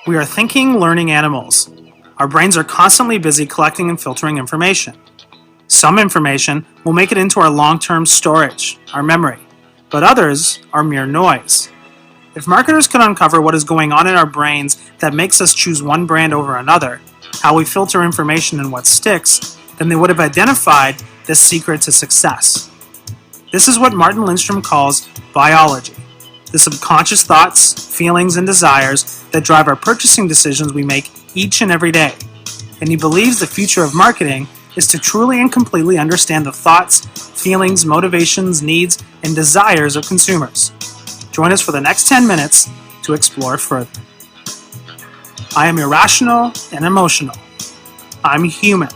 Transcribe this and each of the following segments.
We are thinking, learning animals. Our brains are constantly busy collecting and filtering information. Some information will make it into our long-term storage, our memory, but others are mere noise. If marketers could uncover what is going on in our brains that makes us choose one brand over another, how we filter information and what sticks, then they would have identified the secret to success. This is what Martin Lindstrom calls Buyology, the subconscious thoughts, feelings, and desires that drive our purchasing decisions we make each and every day. And he believes the future of marketing is to truly and completely understand the thoughts, feelings, motivations, needs, and desires of consumers. Join us for the next 10 minutes to explore further. I am irrational and emotional. I'm human.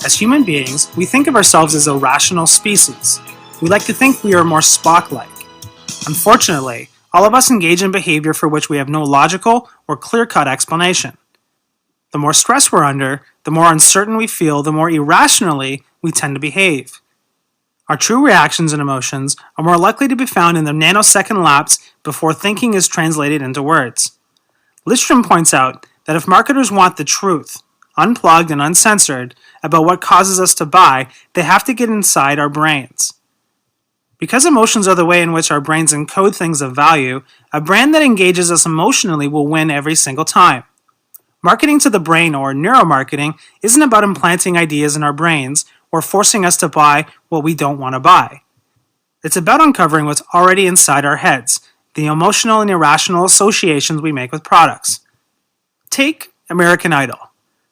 As human beings, we think of ourselves as a rational species. We like to think we are more Spock-like. Unfortunately, all of us engage in behavior for which we have no logical or clear-cut explanation. The more stress we're under, the more uncertain we feel, the more irrationally we tend to behave. Our true reactions and emotions are more likely to be found in the nanosecond lapse before thinking is translated into words. Lindstrom points out that if marketers want the truth, unplugged and uncensored, about what causes us to buy, they have to get inside our brains. Because emotions are the way in which our brains encode things of value, a brand that engages us emotionally will win every single time. Marketing to the brain, or neuromarketing, isn't about implanting ideas in our brains or forcing us to buy what we don't want to buy. It's about uncovering what's already inside our heads, the emotional and irrational associations we make with products. Take American Idol.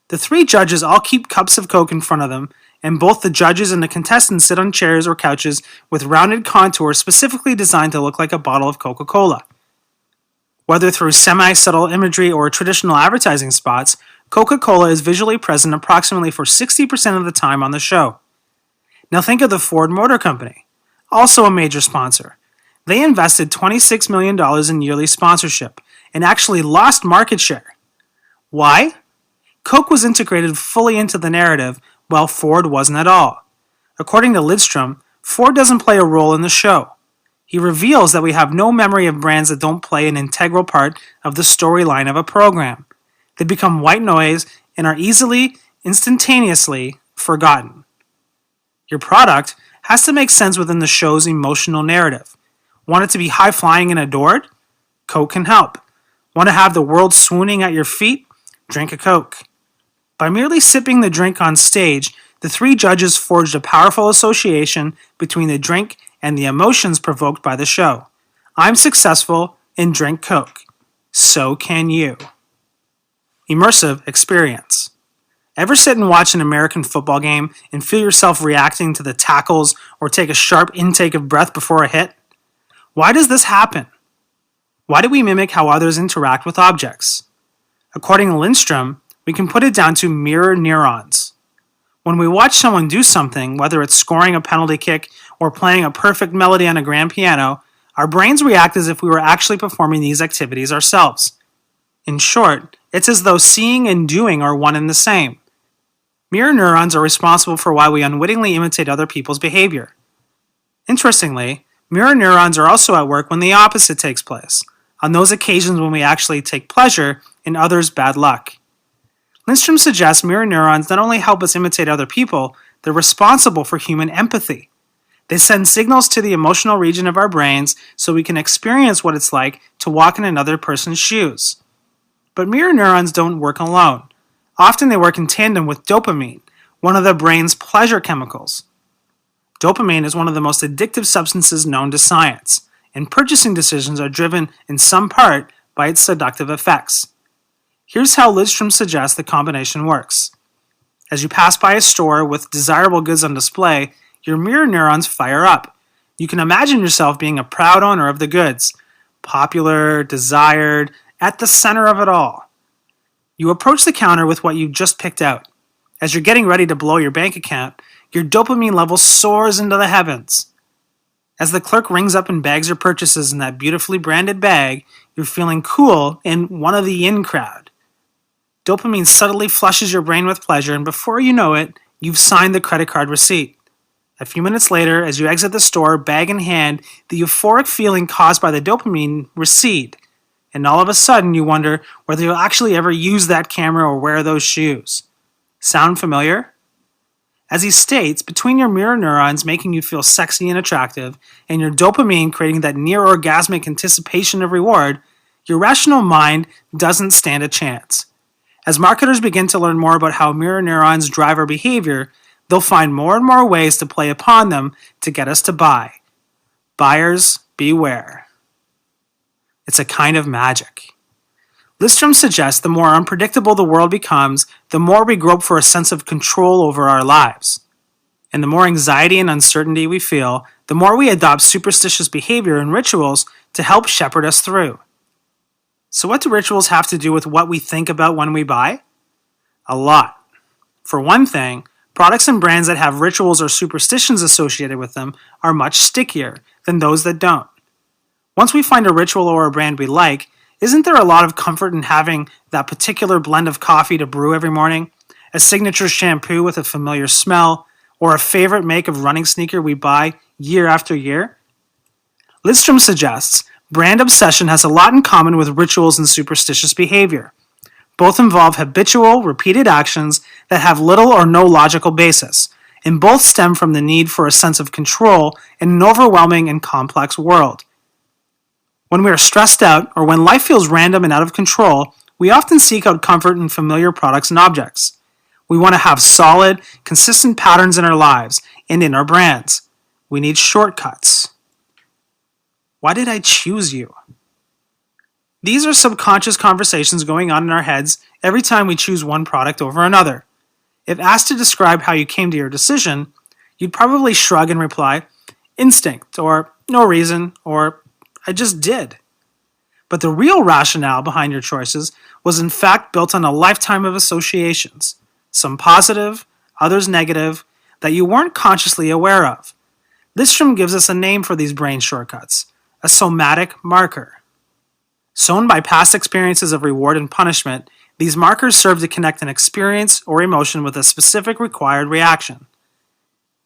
The three judges all keep cups of Coke in front of them, and both the judges and the contestants sit on chairs or couches with rounded contours specifically designed to look like a bottle of Coca-Cola. Whether through semi-subtle imagery or traditional advertising spots, Coca-Cola is visually present approximately for 60% of the time on the show. Now think of the Ford Motor Company, also a major sponsor. They invested $26 million in yearly sponsorship and actually lost market share. Why? Coke was integrated fully into the narrative, while Ford wasn't at all. According to Lindstrom, Ford doesn't play a role in the show. He reveals that we have no memory of brands that don't play an integral part of the storyline of a program. They become white noise and are easily, instantaneously forgotten. Your product has to make sense within the show's emotional narrative. Want it to be high-flying and adored? Coke can help. Want to have the world swooning at your feet? Drink a Coke. By merely sipping the drink on stage, the three judges forged a powerful association between the drink and the emotions provoked by the show. I'm successful and drink Coke. So can you. Immersive experience. Ever sit and watch an American football game and feel yourself reacting to the tackles or take a sharp intake of breath before a hit? Why does this happen? Why do we mimic how others interact with objects? According to Lindstrom, we can put it down to mirror neurons. When we watch someone do something, whether it's scoring a penalty kick or playing a perfect melody on a grand piano, our brains react as if we were actually performing these activities ourselves. In short, it's as though seeing and doing are one and the same. Mirror neurons are responsible for why we unwittingly imitate other people's behavior. Interestingly, mirror neurons are also at work when the opposite takes place, on those occasions when we actually take pleasure in others' bad luck. Lindstrom suggests mirror neurons not only help us imitate other people, they're responsible for human empathy. They send signals to the emotional region of our brains so we can experience what it's like to walk in another person's shoes. But mirror neurons don't work alone. Often they work in tandem with dopamine, one of the brain's pleasure chemicals. Dopamine is one of the most addictive substances known to science, and purchasing decisions are driven in some part by its seductive effects. Here's how Lindstrom suggests the combination works. As you pass by a store with desirable goods on display, your mirror neurons fire up. You can imagine yourself being a proud owner of the goods, popular, desired, at the center of it all. You approach the counter with what you've just picked out. As you're getting ready to blow your bank account, your dopamine level soars into the heavens. As the clerk rings up and bags your purchases in that beautifully branded bag, you're feeling cool and one of the in crowd. Dopamine subtly flushes your brain with pleasure, and before you know it, you've signed the credit card receipt. A few minutes later, as you exit the store, bag in hand, the euphoric feeling caused by the dopamine recede. And all of a sudden you wonder whether you'll actually ever use that camera or wear those shoes. Sound familiar? As he states, between your mirror neurons making you feel sexy and attractive, and your dopamine creating that near-orgasmic anticipation of reward, your rational mind doesn't stand a chance. As marketers begin to learn more about how mirror neurons drive our behavior, they'll find more and more ways to play upon them to get us to buy. Buyers beware. It's a kind of magic. Lidstrom suggests the more unpredictable the world becomes, the more we grope for a sense of control over our lives. And the more anxiety and uncertainty we feel, the more we adopt superstitious behavior and rituals to help shepherd us through. So what do rituals have to do with what we think about when we buy? A lot. For one thing, products and brands that have rituals or superstitions associated with them are much stickier than those that don't. Once we find a ritual or a brand we like, isn't there a lot of comfort in having that particular blend of coffee to brew every morning, a signature shampoo with a familiar smell, or a favorite make of running sneaker we buy year after year? Lidstrom suggests brand obsession has a lot in common with rituals and superstitious behavior. Both involve habitual, repeated actions that have little or no logical basis, and both stem from the need for a sense of control in an overwhelming and complex world. When we are stressed out or when life feels random and out of control, we often seek out comfort in familiar products and objects. We want to have solid, consistent patterns in our lives and in our brands. We need shortcuts. Why did I choose you? These are subconscious conversations going on in our heads every time we choose one product over another. If asked to describe how you came to your decision, you'd probably shrug and reply, instinct, or no reason, or I just did. But the real rationale behind your choices was in fact built on a lifetime of associations, some positive, others negative, that you weren't consciously aware of. Lidstrom gives us a name for these brain shortcuts, a somatic marker. Sown by past experiences of reward and punishment, these markers serve to connect an experience or emotion with a specific required reaction.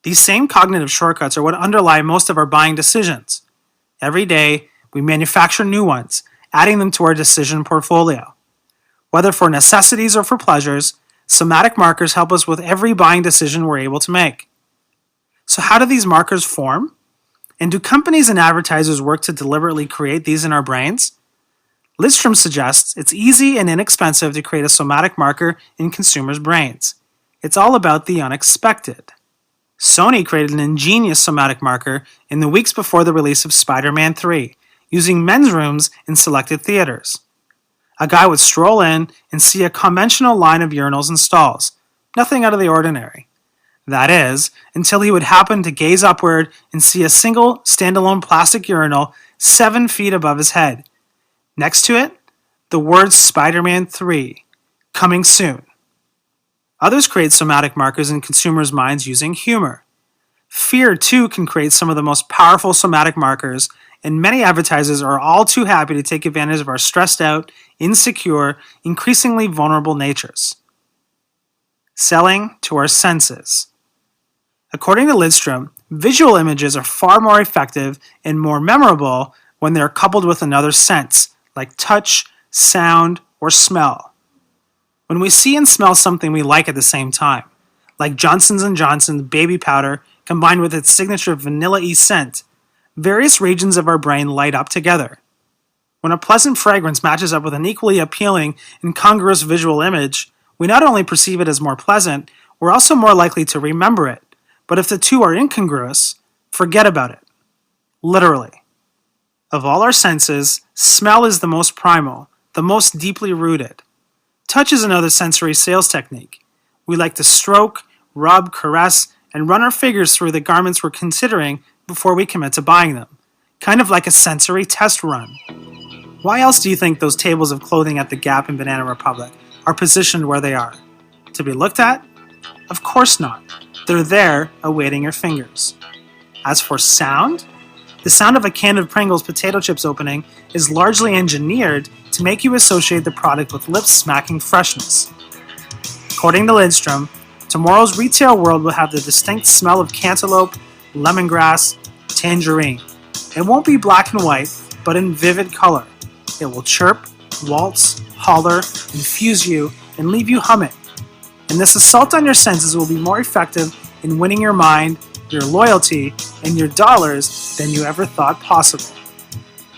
These same cognitive shortcuts are what underlie most of our buying decisions. Every day, we manufacture new ones, adding them to our decision portfolio. Whether for necessities or for pleasures, somatic markers help us with every buying decision we're able to make. So how do these markers form? And do companies and advertisers work to deliberately create these in our brains? Lidstrom suggests it's easy and inexpensive to create a somatic marker in consumers' brains. It's all about the unexpected. Sony created an ingenious somatic marker in the weeks before the release of Spider-Man 3, using men's rooms in selected theaters. A guy would stroll in and see a conventional line of urinals and stalls, nothing out of the ordinary. That is, until he would happen to gaze upward and see a single, standalone plastic urinal 7 feet above his head. Next to it, the words Spider-Man 3, coming soon. Others create somatic markers in consumers' minds using humor. Fear, too, can create some of the most powerful somatic markers, and many advertisers are all too happy to take advantage of our stressed out, insecure, increasingly vulnerable natures. Selling to our senses. According to Lidstrom, visual images are far more effective and more memorable when they are coupled with another sense, like touch, sound, or smell. When we see and smell something we like at the same time, like Johnson & Johnson's baby powder combined with its signature vanilla-y scent, various regions of our brain light up together. When a pleasant fragrance matches up with an equally appealing, incongruous visual image, we not only perceive it as more pleasant, we're also more likely to remember it. But if the two are incongruous, forget about it. Literally. Of all our senses, smell is the most primal, the most deeply rooted. Touch is another sensory sales technique. We like to stroke, rub, caress, and run our fingers through the garments we're considering before we commit to buying them, kind of like a sensory test run. Why else do you think those tables of clothing at the Gap and Banana Republic are positioned where they are? To be looked at? Of course not. They're there awaiting your fingers. As for sound, the sound of a can of Pringles potato chips opening is largely engineered to make you associate the product with lip-smacking freshness. According to Lidstrom, tomorrow's retail world will have the distinct smell of cantaloupe, lemongrass, tangerine. It won't be black and white, but in vivid color. It will chirp, waltz, holler, infuse you, and leave you humming. And this assault on your senses will be more effective in winning your mind, your loyalty, and your dollars than you ever thought possible.